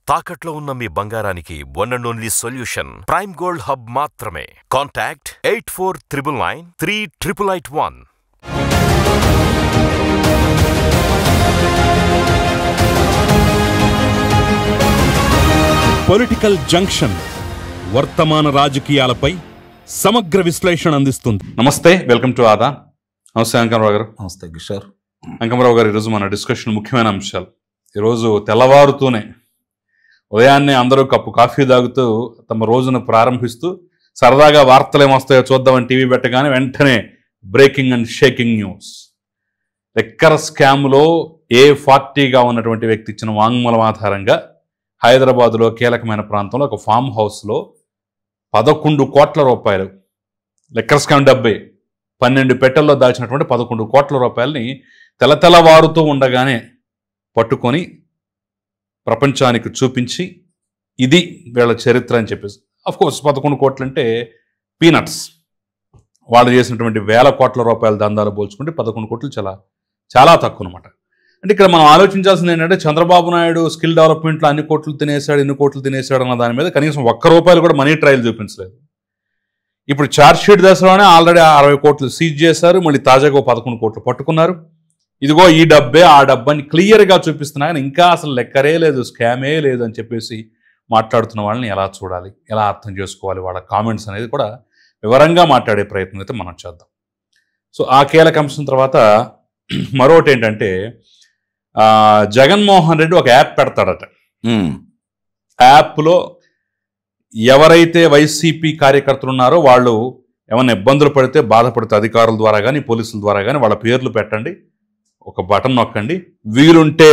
తాకట్లో ఉన్న మీ బంగారానికి one and only solution prime gold hub మాత్రమే. కాంటాక్ట్ 8499938881. పొలిటికల్ జంక్షన్ వర్తమాన రాజకీయాలపై సమగ్ర విశ్లేషణ అందిస్తుంది. నమస్తే, వెల్కమ్ టు ఆదా. నమస్తే అంకమరావు గారు. నమస్తే కిషోర్. అంకమరావు గారు, ఈరోజు మన డిస్కషన్ ముఖ్యమైన అంశాలు. ఈరోజు తెల్లవారుతూనే ఉదయాన్నే అందరూ కప్పు కాఫీ తాగుతూ తమ రోజును ప్రారంభిస్తూ సరదాగా వార్తలు ఏమొస్తాయో చూద్దామని టీవీ పెట్టగానే వెంటనే బ్రేకింగ్ అండ్ షేకింగ్ న్యూస్. లెక్కర స్కామ్లో A40గా ఉన్నటువంటి వ్యక్తి ఇచ్చిన వాంగ్మూలం ఆధారంగా హైదరాబాదులో కీలకమైన ప్రాంతంలో ఒక ఫామ్ హౌస్లో 11 కోట్ల రూపాయలు, లెక్కర్ స్కామ్ 12 పెట్టెల్లో దాచినటువంటి 11 కోట్ల రూపాయలని తెల్లవారుతూ ఉండగానే పట్టుకొని ప్రపంచానికి చూపించి ఇది వీళ్ళ చరిత్ర అని చెప్పేసి. అఫ్కోర్స్ 11 కోట్లు అంటే పీనట్స్. వాళ్ళు చేసినటువంటి 1000 కోట్ల రూపాయల దందాలు పోల్చుకుంటే 11 కోట్లు చాలా చాలా తక్కువ అనమాట. అంటే ఇక్కడ మనం ఆలోచించాల్సింది ఏంటంటే, చంద్రబాబు నాయుడు స్కిల్ డెవలప్మెంట్లో అన్ని కోట్లు తినేశాడు, ఇన్ని కోట్లు తినేశాడు అన్న దాని మీద కనీసం ₹1 కూడా మనీ ట్రయల్ చూపించలేదు. ఇప్పుడు ఛార్జ్షీట్ దశలోనే ఆల్రెడీ 60 కోట్లు సీజ్ చేశారు. మళ్ళీ తాజాగా 11 కోట్లు పట్టుకున్నారు. ఇదిగో ఈ డబ్బే ఆ డబ్బని క్లియర్గా చూపిస్తున్నా కానీ ఇంకా అసలు లెక్కరే లేదు, స్కామే లేదు అని చెప్పేసి మాట్లాడుతున్న వాళ్ళని ఎలా చూడాలి, ఎలా అర్థం చేసుకోవాలి, వాళ్ళ కామెంట్స్ అనేది కూడా వివరంగా మాట్లాడే ప్రయత్నం అయితే మనం చేద్దాం. సో ఆ కీలక అంశం తర్వాత మరొకటి ఏంటంటే, జగన్మోహన్ రెడ్డి ఒక యాప్ పెడతాడట. యాప్లో ఎవరైతే వైసీపీ కార్యకర్తలు ఉన్నారో వాళ్ళు ఏమైనా ఇబ్బందులు పడితే, బాధపడితే అధికారుల ద్వారా కానీ పోలీసుల ద్వారా కానీ వాళ్ళ పేర్లు పెట్టండి, ఒక బటన్ నొక్కండి, వీలుంటే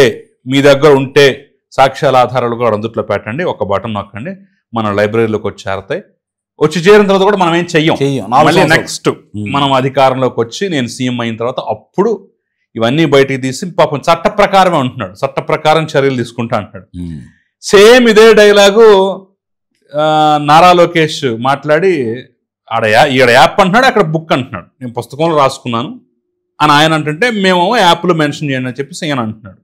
మీ దగ్గర ఉంటే సాక్ష్యాల ఆధారాలు కూడా అందుట్లో పెట్టండి, ఒక బటన్ నొక్కండి, మన లైబ్రరీలోకి వచ్చి చేరతాయి. వచ్చి చేరిన తర్వాత కూడా మనం ఏం చెయ్యం. మళ్ళీ నెక్స్ట్ మనం అధికారంలోకి వచ్చి నేను సీఎం అయిన తర్వాత అప్పుడు ఇవన్నీ బయటికి తీసి పాపం చట్ట ప్రకారమే ఉంటున్నాడు, చట్ట ప్రకారం చర్యలు తీసుకుంటా అంటున్నాడు. సేమ్ ఇదే డైలాగు నారా లోకేష్ మాట్లాడి ఈడ యాప్ అంటున్నాడు, అక్కడ బుక్ అంటున్నాడు, నేను పుస్తకంలో రాసుకున్నాను అని ఆయన అంటుంటే మేము యాప్లో మెన్షన్ చేయండి అని చెప్పేసి ఆయన అంటున్నాడు.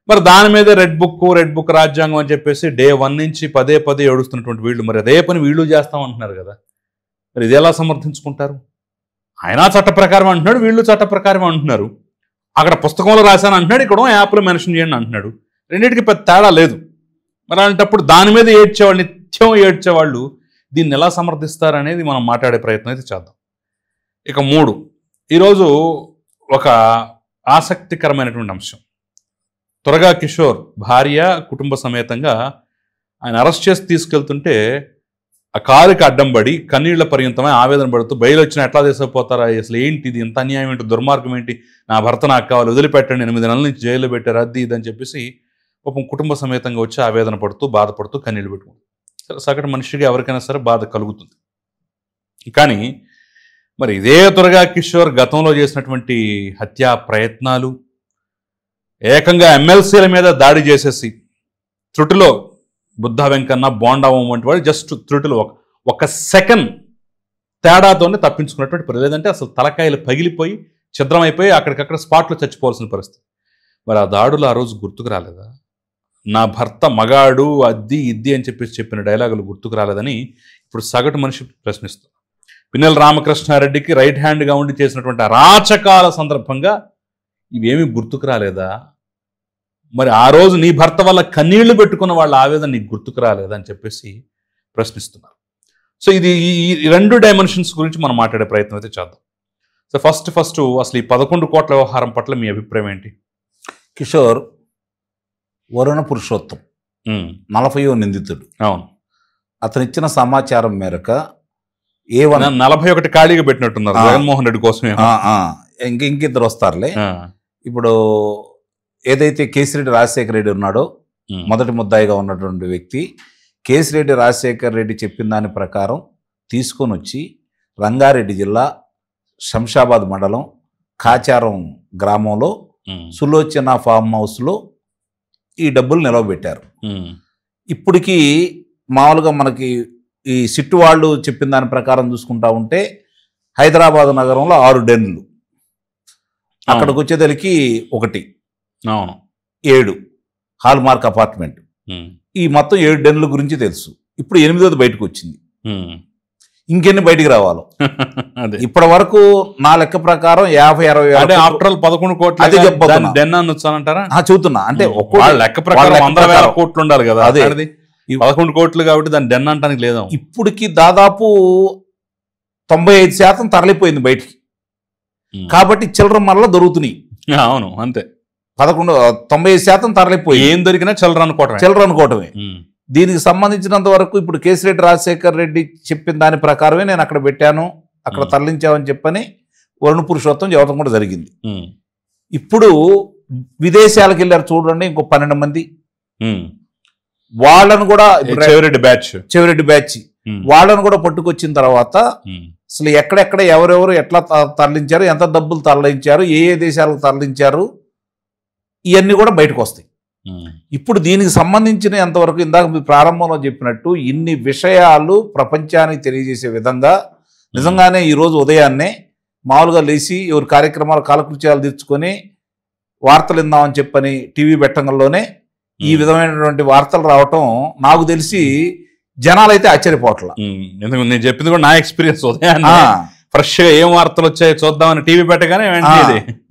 మరి దాని మీద రెడ్ బుక్ రాజ్యాంగం అని చెప్పేసి డే 1 నుంచి పదే ఏడుస్తున్నటువంటి వీళ్ళు మరి అదే పని వీళ్ళు చేస్తామంటున్నారు కదా. మరి ఇది ఎలా సమర్థించుకుంటారు? ఆయన చట్ట ప్రకారం అంటున్నాడు, వీళ్ళు చట్ట ప్రకారం అంటున్నారు. అక్కడ పుస్తకంలో రాశాను అంటున్నాడు, ఇక్కడ యాప్లో మెన్షన్ చేయండి అంటున్నాడు. రెండింటికి పెద్ద తేడా లేదు. మరి అలాంటప్పుడు దాని మీద ఏడ్చేవాళ్ళు, నిత్యం ఏడ్చేవాళ్ళు దీన్ని ఎలా సమర్థిస్తారనేది మనం మాట్లాడే ప్రయత్నం అయితే చేద్దాం. ఇక 3, ఈరోజు ఒక ఆసక్తికరమైనటువంటి అంశం. త్వరగా కిషోర్ భార్య కుటుంబ సమేతంగా ఆయన అరెస్ట్ చేసి తీసుకెళ్తుంటే ఆ కారుకి అడ్డం పడి కన్నీళ్ల పర్యంతమై ఆవేదన పడుతూ బయలు వచ్చిన ఎట్లా తీసుకుపోతారా, అసలు ఏంటిది, ఇంత అన్యాయం ఏంటి, దుర్మార్గం ఏంటి, నా భర్త నాకు కావాలి, వదిలిపెట్టండి, 8 నెలల నుంచి జైల్లో పెట్టారు, అది ఇది అని చెప్పేసి పాపం కుటుంబ సమేతంగా వచ్చి ఆవేదన పడుతూ బాధపడుతూ కన్నీళ్ళు పెట్టుకుంటారు. సగటు మనిషిగా ఎవరికైనా సరే బాధ కలుగుతుంది. కానీ మరి ఇదే త్వరగా కిషోర్ గతంలో చేసినటువంటి హత్యా ప్రయత్నాలు, ఏకంగా ఎమ్మెల్సీల మీద దాడి చేసేసి త్రుటిలో బుద్ధ వెంకన్న, బోండావం వంటి వాడు జస్ట్ త్రుటిలో ఒక సెకండ్ తేడాతోనే తప్పించుకున్నటువంటి పరిస్థితి. లేదంటే అసలు తలకాయలు పగిలిపోయి ఛిద్రమైపోయి అక్కడికక్కడ స్పాట్లో చచ్చిపోవాల్సిన పరిస్థితి. మరి ఆ దాడులు ఆ రోజు గుర్తుకు రాలేదా? నా భర్త మగాడు, అద్ది ఇద్ది అని చెప్పేసి చెప్పిన డైలాగులు గుర్తుకు రాలేదని ఇప్పుడు సగటు మనిషి ప్రశ్నిస్తారు. పిన్నెల రామకృష్ణారెడ్డికి రైట్ హ్యాండ్గా ఉండి చేసినటువంటి అరాచకాల సందర్భంగా ఇవేమీ గుర్తుకు రాలేదా? మరి ఆ రోజు నీ భర్త వల్ల కన్నీళ్లు పెట్టుకున్న వాళ్ళ ఆవేదన నీకు గుర్తుకు రాలేదా అని చెప్పేసి ప్రశ్నిస్తున్నారు. సో ఇది ఈ 2 డైమెన్షన్స్ గురించి మనం మాట్లాడే ప్రయత్నం అయితే చేద్దాం. సో ఫస్ట్ అసలు ఈ 11 కోట్ల వ్యవహారం పట్ల మీ అభిప్రాయం ఏంటి? కిషోర్, వరుణ పురుషోత్తం 40వ నిందితుడు. అవును, అతను ఇచ్చిన సమాచారం మేరకు 41 ఖాళీగా పెట్టినట్టున్నారు జగన్మోహన్ రెడ్డి కోసమే. ఇంకిద్దరు వస్తారులే. ఇప్పుడు ఏదైతే కేసిరెడ్డి రాజశేఖర రెడ్డి ఉన్నాడో, మొదటి ముద్దాయిగా ఉన్నటువంటి వ్యక్తి, కేసిరెడ్డి రాజశేఖర రెడ్డి చెప్పిన దాని ప్రకారం తీసుకొని వచ్చి రంగారెడ్డి జిల్లా శంషాబాద్ మండలం కాచారం గ్రామంలో సులోచన ఫామ్ హౌస్లో ఈ డబ్బులు నిలవబెట్టారు. ఇప్పటికీ మామూలుగా మనకి ఈ సిట్టు వాళ్ళు చెప్పిన దాని ప్రకారం చూసుకుంటా ఉంటే హైదరాబాద్ నగరంలో 6 డెన్లు, అక్కడికి వచ్చేదలికి 1, 7 హాల్ మార్క్ అపార్ట్మెంట్, ఈ మొత్తం 7 డెన్ల గురించి తెలుసు. ఇప్పుడు 8వ బయటకు వచ్చింది. ఇంకెన్ని బయటికి రావాలో. ఇప్పటి వరకు నా లెక్క ప్రకారం 50-60 ఆఫ్టర్ 11 కోట్లు అదే చెప్పబోతున్నా. డెన్ అనొచ్చానంటారా? చెబుతున్నా. అంటే లెక్క ప్రకారం 100,000 కోట్లు ఉండాలి కదా. అదే 11 కోట్లు కాబట్టి దాన్ని డెన్ అంటానికి లేదా. ఇప్పటికి దాదాపు 95% తరలిపోయింది బయటికి. కాబట్టి చిల్లర మరలా దొరుకుతున్నాయి. అవును, అంతే. 95% తరలిపోయి ఏం దొరికినా చిల్లర అనుకోవటమే. దీనికి సంబంధించినంత వరకు ఇప్పుడు కేసిరెడ్డి రాజశేఖర్ రెడ్డి చెప్పిన దాని ప్రకారమే నేను అక్కడ పెట్టాను, అక్కడ తరలించామని చెప్పని వరుణ పురుషోత్తం చెప్పడం కూడా జరిగింది. ఇప్పుడు విదేశాలకు వెళ్ళారు చూడండి, ఇంకో 12 మంది. వాళ్ళను కూడా చెవిరెడ్డి బ్యాచ్ వాళ్ళను కూడా పట్టుకొచ్చిన తర్వాత అసలు ఎక్కడెక్కడ ఎవరెవరు ఎట్లా తరలించారు, ఎంత డబ్బులు తరలించారు, ఏ దేశాలకు తరలించారు, ఇవన్నీ కూడా బయటకు వస్తాయి. ఇప్పుడు దీనికి సంబంధించిన ఎంతవరకు ఇందాక మీ ప్రారంభంలో చెప్పినట్టు ఇన్ని విషయాలు ప్రపంచానికి తెలియజేసే విధంగా నిజంగానే ఈరోజు ఉదయాన్నే మామూలుగా లేచి ఎవరి కార్యక్రమాలు కాలకృత్యాలు తీర్చుకొని వార్తలు విందామని చెప్పని టీవీ పెట్టంలోనే ఈ విధమైనటువంటి వార్తలు రావటం నాకు తెలిసి జనాలైతే ఆశ్చర్యపోవట్ల. నేను చెప్పింది కూడా నా ఎక్స్పీరియన్స్. ఉదయాన్నే ఫ్రెష్ గా ఏం వార్తలు వచ్చాయో చూద్దామని టీవీ పెట్టగానే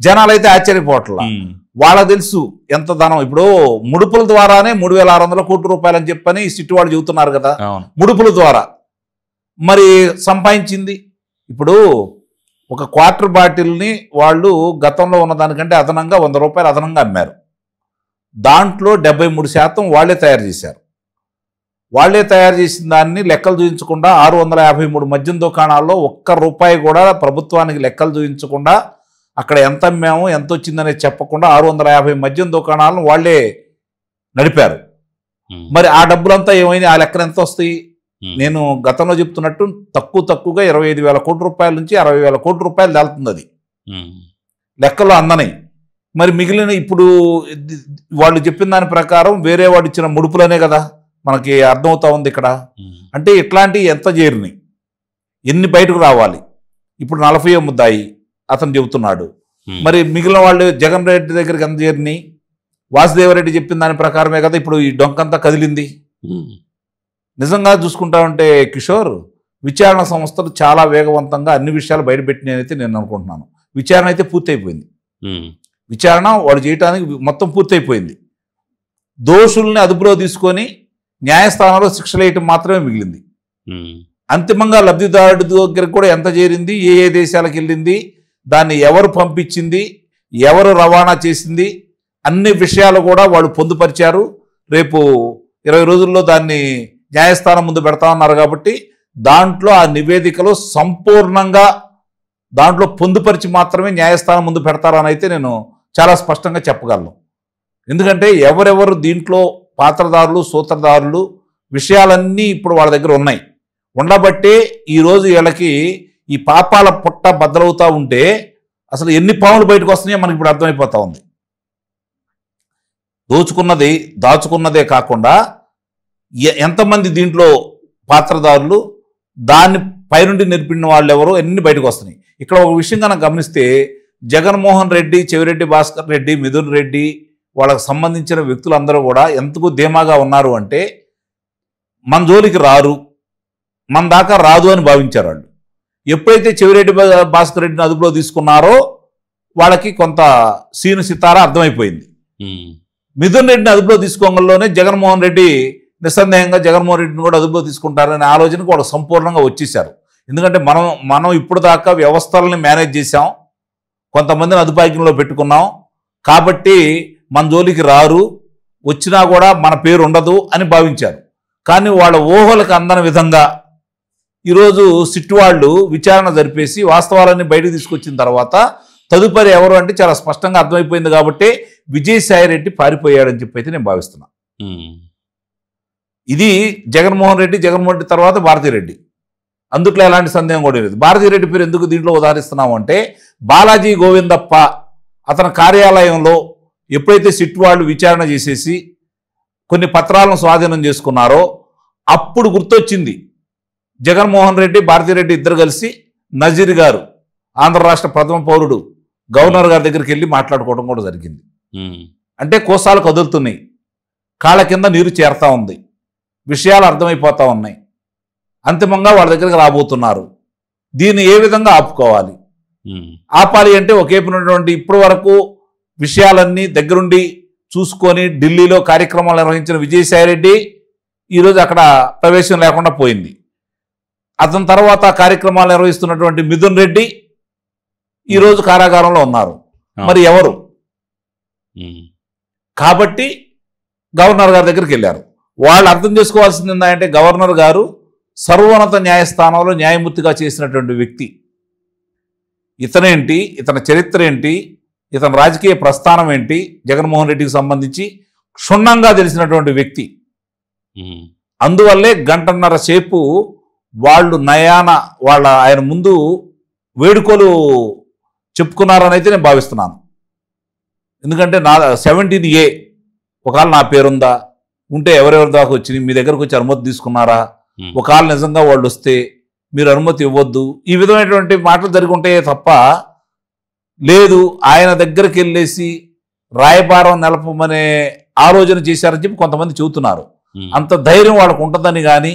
జనాలైతే ఆశ్చర్యపోవట్ల. వాళ్ళకి తెలుసు ఎంత ధనం. ఇప్పుడు ముడుపుల ద్వారానే 3,600 కోట్ల రూపాయలు అని చెప్పని సిట్టు వాళ్ళు చెబుతున్నారు కదా. ముడుపుల ద్వారా మరి సంపాదించింది. ఇప్పుడు ఒక క్వార్టర్ బాటిల్ని వాళ్ళు గతంలో ఉన్న దానికంటే అదనంగా 100 రూపాయలు అదనంగా అమ్మారు. దాంట్లో 73% వాళ్ళే తయారు చేశారు. వాళ్ళే తయారు చేసిన దాన్ని లెక్కలు చూపించకుండా 653 మద్యం దుకాణాల్లో ₹1 కూడా ప్రభుత్వానికి లెక్కలు చూపించకుండా అక్కడ ఎంత అమ్మాము ఎంత వచ్చిందనేది చెప్పకుండా 650 మద్యం దుకాణాలను వాళ్ళే నడిపారు. మరి ఆ డబ్బులంతా ఏమైంది? ఆ లెక్కలు ఎంత వస్తాయి? నేను గతంలో చెప్తున్నట్టు తక్కువగా 25,000 కోట్ల రూపాయల నుంచి 60,000 కోట్ల రూపాయలు దాల్తుంది. అది లెక్కలో అందనై. మరి మిగిలిన ఇప్పుడు వాళ్ళు చెప్పిన దాని ప్రకారం వేరే వాడు ఇచ్చిన ముడుపులనే కదా మనకి అర్థమవుతా ఉంది ఇక్కడ. అంటే ఇట్లాంటివి ఎంత చేరినాయి, ఎన్ని బయటకు రావాలి? ఇప్పుడు 40వ ముద్దాయి అతను చెబుతున్నాడు. మరి మిగిలిన వాళ్ళు జగన్ రెడ్డి దగ్గరికి ఎంత చేరినాయి? వాసుదేవరెడ్డి చెప్పిన దాని ప్రకారమే కదా ఇప్పుడు ఈ డొంకంతా కదిలింది. నిజంగా చూసుకుంటా ఉంటే కిషోర్, విచారణ సంస్థలు చాలా వేగవంతంగా అన్ని విషయాలు బయటపెట్టినైతే నేను అనుకుంటున్నాను. విచారణ అయితే పూర్తయిపోయింది. విచారణ వాడు చేయటానికి మొత్తం పూర్తయిపోయింది. దోషుల్ని అదుపులో తీసుకొని న్యాయస్థానంలో శిక్షలు వేయటం మాత్రమే మిగిలింది. అంతిమంగా లబ్ధిదారుడి దగ్గరికి కూడా ఎంత చేరింది, ఏ ఏ దేశాలకు వెళ్ళింది, దాన్ని ఎవరు పంపించింది, ఎవరు రవాణా చేసింది, అన్ని విషయాలు కూడా వాళ్ళు పొందుపరిచారు. రేపు 20 రోజుల్లో దాన్ని న్యాయస్థానం ముందు పెడతామన్నారు. కాబట్టి దాంట్లో ఆ నివేదికలో సంపూర్ణంగా దాంట్లో పొందుపరిచి మాత్రమే న్యాయస్థానం ముందు పెడతారని అయితే నేను చాలా స్పష్టంగా చెప్పగలను. ఎందుకంటే ఎవరెవరు దీంట్లో పాత్రదారులు, సూత్రధారులు, విషయాలన్నీ ఇప్పుడు వాళ్ళ దగ్గర ఉన్నాయి. ఉండబట్టే ఈరోజు వీళ్ళకి ఈ పాపాల పుట్ట బద్దలవుతూ ఉంటే అసలు ఎన్ని పాములు బయటకు వస్తున్నాయో మనకి ఇప్పుడు అర్థమైపోతా ఉంది. దోచుకున్నది దాచుకున్నదే కాకుండా ఎంతమంది దీంట్లో పాత్రదారులు, దాన్ని పైనుండి నేర్పిన వాళ్ళు ఎవరో అన్ని బయటకు వస్తున్నాయి. ఇక్కడ ఒక విషయం కనుక గమనిస్తే జగన్మోహన్ రెడ్డి, చెవిరెడ్డి భాస్కర్ రెడ్డి, మిథున్ రెడ్డి వాళ్ళకు సంబంధించిన వ్యక్తులందరూ కూడా ఎంతకు ధీమాగా ఉన్నారు అంటే మన జోలికి రారు, మన దాకా రాదు అని భావించారు వాళ్ళు. ఎప్పుడైతే చెవిరెడ్డి భాస్కర్ రెడ్డిని అదుపులో తీసుకున్నారో వాళ్ళకి కొంత సీను సితారా అర్థమైపోయింది. మిథున్ రెడ్డిని అదుపులో తీసుకోవడంలోనే జగన్మోహన్ రెడ్డి నిస్సందేహంగా జగన్మోహన్ రెడ్డిని కూడా అదుపులో తీసుకుంటారనే ఆలోచనకు వాళ్ళు సంపూర్ణంగా వచ్చేసారు. ఎందుకంటే మనం ఇప్పుడు దాకా వ్యవస్థలని మేనేజ్ చేసాం, కొంతమందిని అదుపాయంలో పెట్టుకున్నాం, కాబట్టి మన జోలికి రారు, వచ్చినా కూడా మన పేరు ఉండదు అని భావించారు. కానీ వాళ్ళ ఊహలకు అందని విధంగా ఈరోజు సిట్టు వాళ్ళు విచారణ జరిపేసి వాస్తవాలన్నీ బయటకు తీసుకొచ్చిన తర్వాత తదుపరి ఎవరు అంటే చాలా స్పష్టంగా అర్థమైపోయింది. కాబట్టి విజయసాయి రెడ్డి పారిపోయాడని చెప్పి అయితే నేను భావిస్తున్నా. ఇది జగన్మోహన్ రెడ్డి తర్వాత భారతిరెడ్డి, అందుట్లో ఎలాంటి సందేహం కూడా లేదు. భారతిరెడ్డి పేరు ఎందుకు దీంట్లో ఉదాహరిస్తున్నాము అంటే బాలాజీ గోవిందప్ప అతని కార్యాలయంలో ఎప్పుడైతే సిట్ వాళ్ళు విచారణ చేసేసి కొన్ని పత్రాలను స్వాధీనం చేసుకున్నారో అప్పుడు గుర్తొచ్చింది జగన్మోహన్ రెడ్డి, భారతిరెడ్డి ఇద్దరు కలిసి నజీర్ గారు, ఆంధ్ర రాష్ట్ర ప్రథమ పౌరుడు, గవర్నర్ గారి దగ్గరికి వెళ్ళి మాట్లాడుకోవడం కూడా జరిగింది. అంటే కోసాలు కదులుతున్నాయి. కాళ్ళ కింద నీరు చేరుతా ఉంది, విషయాలు అర్థమైపోతూ ఉన్నాయి. అంతిమంగా వాళ్ళ దగ్గరికి రాబోతున్నారు. దీన్ని ఏ విధంగా ఆపుకోవాలి? ఆపాలి అంటే ఒకేపునటువంటి ఇప్పటి వరకు విషయాలన్నీ దగ్గరుండి చూసుకొని ఢిల్లీలో కార్యక్రమాలు నిర్వహించిన విజయసాయిరెడ్డి ఈరోజు అక్కడ ప్రవేశం లేకుండా పోయింది. అతని తర్వాత కార్యక్రమాలు నిర్వహిస్తున్నటువంటి మిథున్ రెడ్డి ఈరోజు కారాగారంలో ఉన్నారు. మరి ఎవరు? కాబట్టి గవర్నర్ గారి దగ్గరికి వెళ్ళారు. వాళ్ళు అర్థం చేసుకోవాల్సింది ఏంటంటే గవర్నర్ గారు సర్వోన్నత న్యాయస్థానంలో న్యాయమూర్తిగా చేసినటువంటి వ్యక్తి. ఇతనేంటి, ఇతని చరిత్ర ఏంటి, ఇతని రాజకీయ ప్రస్థానం ఏంటి, జగన్మోహన్ రెడ్డికి సంబంధించి క్షుణ్ణంగా తెలిసినటువంటి వ్యక్తి. అందువల్లే గంటన్నర సేపు వాళ్ళు ఆయన ముందు వేడుకలు చెప్పుకున్నారని అయితే నేను భావిస్తున్నాను. ఎందుకంటే 17A ఒకవేళ నా పేరుందా, ఉంటే ఎవరెవరి దాకా వచ్చినాయి, మీ దగ్గరకు వచ్చి అనుమతి తీసుకున్నారా, ఒకవేళ నిజంగా వాళ్ళు వస్తే మీరు అనుమతి ఇవ్వద్దు, ఈ విధమైనటువంటి మాటలు జరిగి ఉంటాయే తప్ప లేదు ఆయన దగ్గరికి వెళ్ళేసి రాయబారం నిలపమనే ఆలోచన చేశారని చెప్పి కొంతమంది చెబుతున్నారు. అంత ధైర్యం వాళ్ళకు ఉంటుందని కానీ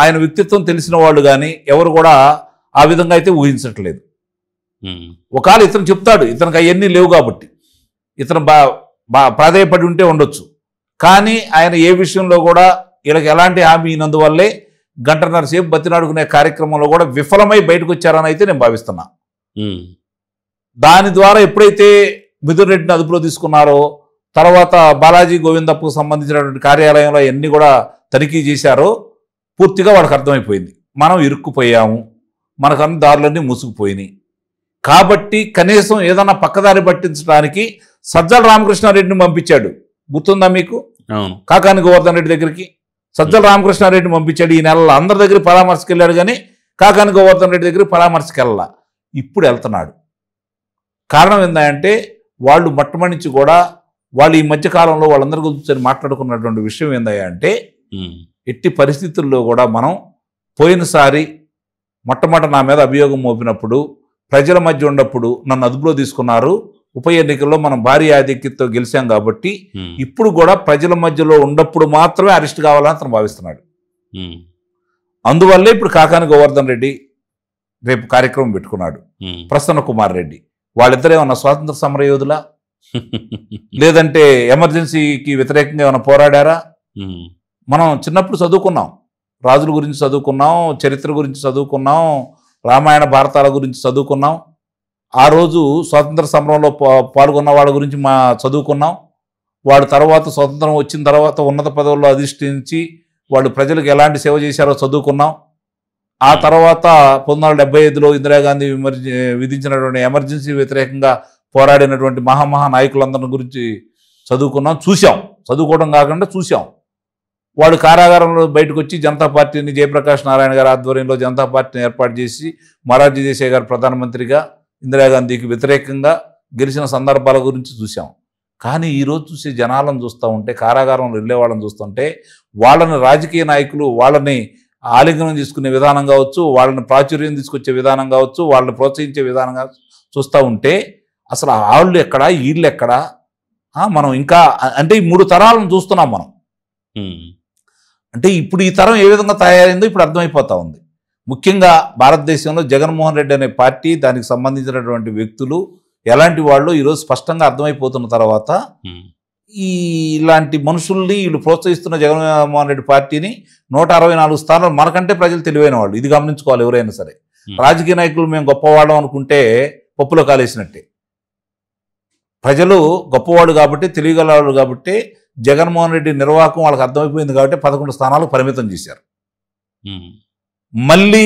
ఆయన వ్యక్తిత్వం తెలిసిన వాళ్ళు కానీ ఎవరు కూడా ఆ విధంగా అయితే ఊహించట్లేదు. ఒకవేళ ఇతను చెప్తాడు, ఇతనికి అవన్నీ లేవు కాబట్టి ఇతను ప్రాధాయపడి ఉంటే ఉండొచ్చు. కానీ ఆయన ఏ విషయంలో కూడా వీళ్ళకి ఎలాంటి హామీ ఇనందువల్లే గంటన్నర సేపు బతినాడుకునే కార్యక్రమంలో కూడా విఫలమై బయటకు వచ్చారని అయితే నేను భావిస్తున్నా. దాని ద్వారా ఎప్పుడైతే మిథున్ రెడ్డిని అదుపులో తీసుకున్నారో తర్వాత బాలాజీ గోవిందప్పకు సంబంధించినటువంటి కార్యాలయంలో అన్నీ కూడా తనిఖీ చేశారో పూర్తిగా వాళ్ళకి అర్థమైపోయింది, మనం ఇరుక్కుపోయాము, మనకన్నా దారులన్నీ మూసుకుపోయినాయి. కాబట్టి కనీసం ఏదన్నా పక్కదారి పట్టించడానికి సజ్జల రామకృష్ణారెడ్డిని పంపించాడు. గుర్తుందా మీకు? కాకాని గోవర్ధన్ రెడ్డి దగ్గరికి సజ్జల రామకృష్ణారెడ్డిని పంపించాడు. ఈ నెలలో అందరి దగ్గర పరామర్శకు వెళ్ళాడు, కానీ కాకాని గోవర్ధన్ రెడ్డి దగ్గర పరామర్శకు వెళ్ళాల. ఇప్పుడు వెళ్తున్నాడు. కారణం ఏంటంటే వాళ్ళు మొట్టమొదటి కూడా వాళ్ళు ఈ మధ్యకాలంలో వాళ్ళందరి గురించి మాట్లాడుకున్నటువంటి విషయం ఏందంటే ఎట్టి పరిస్థితుల్లో కూడా మనం పోయినసారి మొట్టమొదట నా మీద అభియోగం మోపినప్పుడు ప్రజల మధ్య ఉన్నప్పుడు నన్ను అదుపులో తీసుకున్నారు, ఉప ఎన్నికల్లో మనం భారీ ఆధిక్యతతో గెలిచాం కాబట్టి ఇప్పుడు కూడా ప్రజల మధ్యలో ఉన్నప్పుడు మాత్రమే అరెస్ట్ కావాలని అతను భావిస్తున్నాడు. అందువల్లే ఇప్పుడు కాకాని గోవర్ధన్ రెడ్డి రేపు కార్యక్రమం పెట్టుకున్నాడు. ప్రసన్న కుమార్ రెడ్డి వాళ్ళిద్దరు ఏమన్నా స్వాతంత్ర సమర యోధులా, లేదంటే ఎమర్జెన్సీకి వ్యతిరేకంగా ఏమైనా పోరాడారా? మనం చిన్నప్పుడు చదువుకున్నాం, రాజుల గురించి చదువుకున్నాం, చరిత్ర గురించి చదువుకున్నాం, రామాయణ భారతాల గురించి చదువుకున్నాం. ఆ రోజు స్వాతంత్ర సమరంలో పాల్గొన్న వాళ్ళ గురించి చదువుకున్నాం. వాడు తర్వాత స్వాతంత్రం వచ్చిన తర్వాత ఉన్నత పదవుల్లో అధిష్ఠించి వాళ్ళు ప్రజలకు ఎలాంటి సేవ చేశారో చదువుకున్నాం. ఆ తర్వాత 1975లో ఇందిరాగాంధీ విధించినటువంటి ఎమర్జెన్సీ వ్యతిరేకంగా పోరాడినటువంటి మహా నాయకులందరి గురించి చదువుకున్నాం, చూసాం. చదువుకోవడం కాకుండా చూసాం. వాడు కారాగారంలో బయటకు వచ్చి జనతా పార్టీని జయప్రకాష్ నారాయణ గారి ఆధ్వర్యంలో జనతా పార్టీని ఏర్పాటు చేసి మొరార్జీ దేశాయ్ గారు ప్రధానమంత్రిగా ఇందిరాగాంధీకి వ్యతిరేకంగా గెలిచిన సందర్భాల గురించి చూసాం. కానీ ఈరోజు చూసే జనాలను చూస్తూ ఉంటే, కారాగారంలో వెళ్ళే వాళ్ళని చూస్తుంటే వాళ్ళని రాజకీయ నాయకులు వాళ్ళని ఆలింగనం తీసుకునే విధానం కావచ్చు, వాళ్ళని ప్రాచుర్యం తీసుకొచ్చే విధానం కావచ్చు, వాళ్ళని ప్రోత్సహించే విధానంగా చూస్తూ ఉంటే అసలు వాళ్ళు ఎక్కడా వీళ్ళు ఎక్కడా, మనం ఇంకా అంటే ఈ 3 తరాలను చూస్తున్నాం మనం. అంటే ఇప్పుడు ఈ తరం ఏ విధంగా తయారైందో ఇప్పుడు అర్థమైపోతూ ఉంది. ముఖ్యంగా భారతదేశంలో జగన్మోహన్ రెడ్డి అనే పార్టీ, దానికి సంబంధించినటువంటి వ్యక్తులు ఎలాంటి వాళ్ళు ఈరోజు స్పష్టంగా అర్థమైపోతున్న తర్వాత ఇలాంటి మనుషుల్ని వీళ్ళు ప్రోత్సహిస్తున్న జగన్మోహన్ రెడ్డి పార్టీని 164 స్థానాలు మనకంటే ప్రజలు తెలివైన వాళ్ళు, ఇది గమనించుకోవాలి ఎవరైనా సరే. రాజకీయ నాయకులు మేము గొప్పవాళ్ళం అనుకుంటే పప్పులో కాలేసినట్టే. ప్రజలు గొప్పవాడు కాబట్టి, తెలియగలవాడు కాబట్టి జగన్మోహన్ రెడ్డి నిర్వాహకం వాళ్ళకి అర్థమైపోయింది కాబట్టి 11 స్థానాలకు పరిమితం చేశారు. మళ్ళీ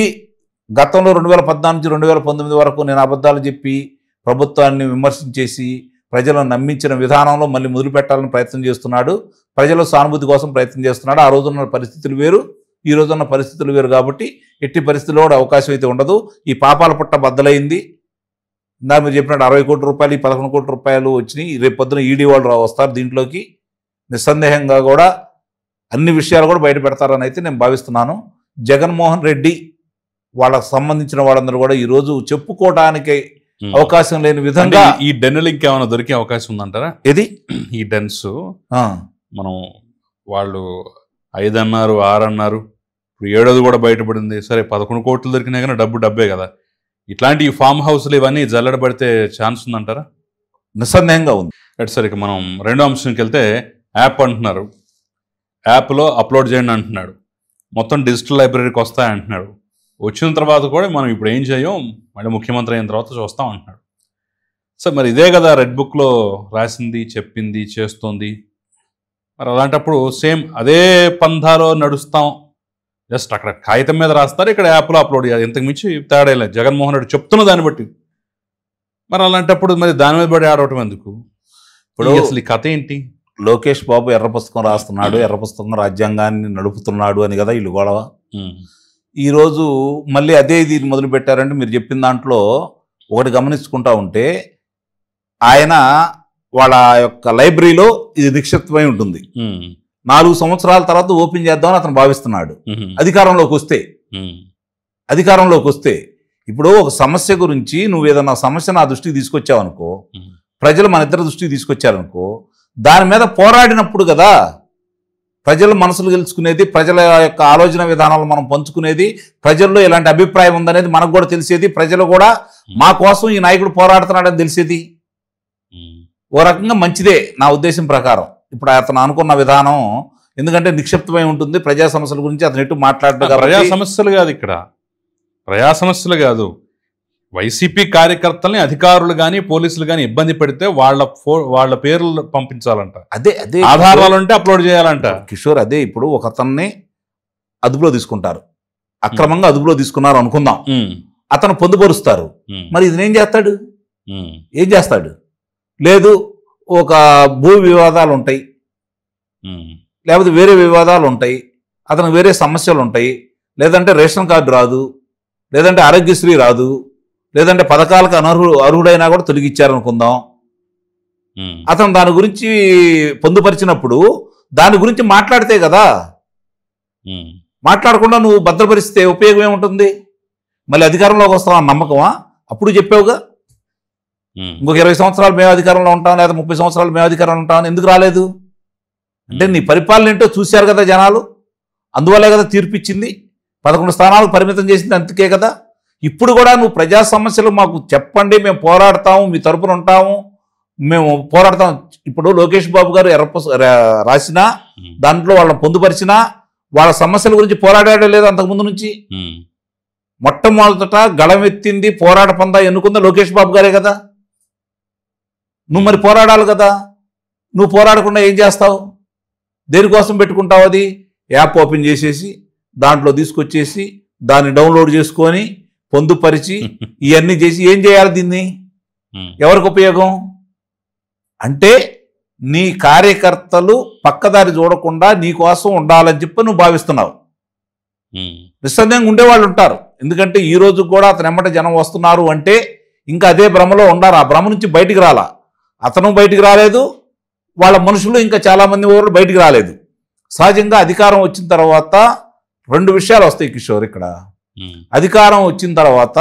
గతంలో 2014 నుంచి 2019 వరకు నేను అబద్ధాలు చెప్పి ప్రభుత్వాన్ని విమర్శించేసి ప్రజలను నమ్మించిన విధానంలో మళ్ళీ మొదలు పెట్టాలని ప్రయత్నం చేస్తున్నాడు. ప్రజల సానుభూతి కోసం ప్రయత్నం చేస్తున్నాడు. ఆ రోజున్న పరిస్థితులు వేరు, ఈ రోజున్న పరిస్థితులు వేరు కాబట్టి ఎట్టి పరిస్థితుల్లో కూడా అవకాశం అయితే ఉండదు. ఈ పాపాల పుట్ట బద్దలైంది. ఇందాక మీరు చెప్పినట్టు 60 కోట్ల రూపాయలు, 11 కోట్ల రూపాయలు వచ్చినాయి. రేపు పొద్దున ఈడీ వాళ్ళు వస్తారు దీంట్లోకి. నిస్సందేహంగా కూడా అన్ని విషయాలు కూడా బయట పెడతారని అయితే నేను భావిస్తున్నాను. జగన్మోహన్ రెడ్డి వాళ్ళకు సంబంధించిన వాళ్ళందరూ కూడా ఈరోజు చెప్పుకోవడానికి అవకాశం లేని విధంగా ఈ డెన్నులు ఇంకేమైనా దొరికే అవకాశం ఉందంటారా? ఇది ఈ డెన్స్ మనం వాళ్ళు 5 అన్నారు, 6 అన్నారు, ఇప్పుడు 7ది కూడా బయటపడింది. సరే 11 కోట్లు దొరికినా కానీ డబ్బే కదా. ఇట్లాంటి ఈ ఫామ్ హౌస్లు ఇవన్నీ జల్లడబడితే ఛాన్స్ ఉందంటారా? నిస్సందేహంగా ఉంది. సరే ఇక మనం రెండో అంశంకి వెళ్తే యాప్ అంటున్నారు. యాప్లో అప్లోడ్ చేయండి అంటున్నాడు. మొత్తం డిజిటల్ లైబ్రరీకి వస్తాయంటున్నాడు. వచ్చిన తర్వాత కూడా మనం ఇప్పుడు ఏం చేయం, మళ్ళీ ముఖ్యమంత్రి అయిన తర్వాత చూస్తాం అంటున్నాడు. సో మరి ఇదే కదా రెడ్ బుక్లో రాసింది, చెప్పింది, చేస్తోంది. మరి అలాంటప్పుడు సేమ్ అదే పంధాలో నడుస్తాం. జస్ట్ అక్కడ కాగితం మీద రాస్తారు, ఇక్కడ యాప్లో అప్లోడ్ చేయాలి. ఇంతకు మించి తేడా లేదు. జగన్మోహన్ రెడ్డి చెప్తున్న దాన్ని బట్టి. మరి అలాంటప్పుడు మరి దాని మీద పడి ఆడవటం ఎందుకు? ఇప్పుడు అసలు ఈ కథ ఏంటి? లోకేష్ బాబు ఎర్ర పుస్తకం రాస్తున్నాడు, ఎర్ర పుస్తకం రాజ్యాంగాన్ని నడుపుతున్నాడు అని కదా వీళ్ళు గొడవ. ఈరోజు మళ్ళీ అదే ఇది మొదలు పెట్టారంటే మీరు చెప్పిన దాంట్లో ఒకటి గమనించుకుంటా ఉంటే ఆయన వాళ్ళ యొక్క లైబ్రరీలో ఇది నిక్షిప్తమై ఉంటుంది. 4 సంవత్సరాల తర్వాత ఓపెన్ చేద్దామని అతను భావిస్తున్నాడు. అధికారంలోకి వస్తే ఇప్పుడు ఒక సమస్య గురించి నువ్వు ఏదన్నా సమస్య నా దృష్టికి తీసుకొచ్చావనుకో, ప్రజలు మన ఇద్దరి దృష్టికి తీసుకొచ్చారనుకో, దాని మీద పోరాడినప్పుడు కదా ప్రజల మనసులు గెలుచుకునేది, ప్రజల యొక్క ఆలోచన విధానాలు మనం పంచుకునేది, ప్రజల్లో ఇలాంటి అభిప్రాయం ఉందనేది మనకు కూడా తెలిసేది, ప్రజలు కూడా మా కోసం ఈ నాయకుడు పోరాడుతున్నాడని తెలిసేది. ఓ రకంగా మంచిదే నా ఉద్దేశం ప్రకారం. ఇప్పుడు అతను అనుకున్న విధానం ఎందుకంటే నిక్షిప్తమై ఉంటుంది. ప్రజా సమస్యల గురించి అతను ఎటు మాట్లాడదు. ప్రజా సమస్యలు కాదు, ఇక్కడ ప్రజా సమస్యలు కాదు. వైసీపీ కార్యకర్తల్ని అధికారులు కానీ పోలీసులు కానీ ఇబ్బంది పెడితే వాళ్ళ పేర్లు పంపించాలంట. అదే ఆధారాలు ఉంటే అప్లోడ్ చేయాలంట. కిషోర్, అదే ఇప్పుడు ఒక అతన్ని అదుపులో తీసుకుంటారు, అక్రమంగా అదుపులో తీసుకున్నారు అనుకుందాం, అతను పొందుపరుస్తారు. మరి ఇది ఏం చేస్తాడు? లేదు ఒక భూ వివాదాలు ఉంటాయి, లేకపోతే వేరే వివాదాలు ఉంటాయి, అతనికి వేరే సమస్యలు ఉంటాయి, లేదంటే రేషన్ కార్డు రాదు, లేదంటే ఆరోగ్యశ్రీ రాదు, లేదంటే పథకాలకు అర్హుడైనా కూడా తొలగిచ్చారనుకుందాం. అతను దాని గురించి పొందుపరిచినప్పుడు దాని గురించి మాట్లాడితే కదా. మాట్లాడకుండా నువ్వు భద్రపరిస్తే ఉపయోగం ఏముంటుంది? మళ్ళీ అధికారంలోకి వస్తావా నమ్మకమా? అప్పుడు చెప్పావుగా ఇంకొక 20 సంవత్సరాలు మేము అధికారంలో ఉంటాం, లేదా 30 సంవత్సరాలు మేము అధికారంలో ఉంటామని. ఎందుకు రాలేదు? అంటే నీ పరిపాలన ఏంటో చూశారు కదా జనాలు, అందువల్లే కదా తీర్పిచ్చింది. 11 స్థానాలు పరిమితం చేసింది అందుకే కదా. ఇప్పుడు కూడా నువ్వు ప్రజా సమస్యలు మాకు చెప్పండి, మేము పోరాడతాము, మీ తరపున ఉంటాము, మేము పోరాడతాం. ఇప్పుడు లోకేష్ బాబు గారు రాసినా దాంట్లో వాళ్ళని పొందుపరిచినా వాళ్ళ సమస్యల గురించి పోరాడాడే లేదు. అంతకుముందు నుంచి మొట్టమొదట గళమెత్తింది, పోరాట పందా ఎన్నుకుందా లోకేష్ బాబు గారే కదా. నువ్వు మరి పోరాడాలి కదా. నువ్వు పోరాడకుండా ఏం చేస్తావు? దేనికోసం పెట్టుకుంటావు? అది యాప్ ఓపెన్ చేసేసి దాంట్లో తీసుకొచ్చేసి దాన్ని డౌన్లోడ్ చేసుకొని పొందుపరిచి ఇవన్నీ చేసి ఏం చేయాలి? దీన్ని ఎవరికి ఉపయోగం? అంటే నీ కార్యకర్తలు పక్కదారి చూడకుండా నీ కోసం ఉండాలని చెప్పి నువ్వు భావిస్తున్నావు. నిస్సందేహంగా ఉండేవాళ్ళు ఉంటారు. ఎందుకంటే ఈ రోజు కూడా అతను ఎమ్మట జనం వస్తున్నారు అంటే ఇంకా అదే భ్రమలో ఉండాలి. ఆ భ్రమ నుంచి బయటికి రాలా. అతను బయటికి రాలేదు, వాళ్ళ మనుషులు ఇంకా చాలామంది వాళ్ళు బయటికి రాలేదు. సహజంగా అధికారం వచ్చిన తర్వాత 2 విషయాలు వస్తాయి కిషోర్. ఇక్కడ అధికారం వచ్చిన తర్వాత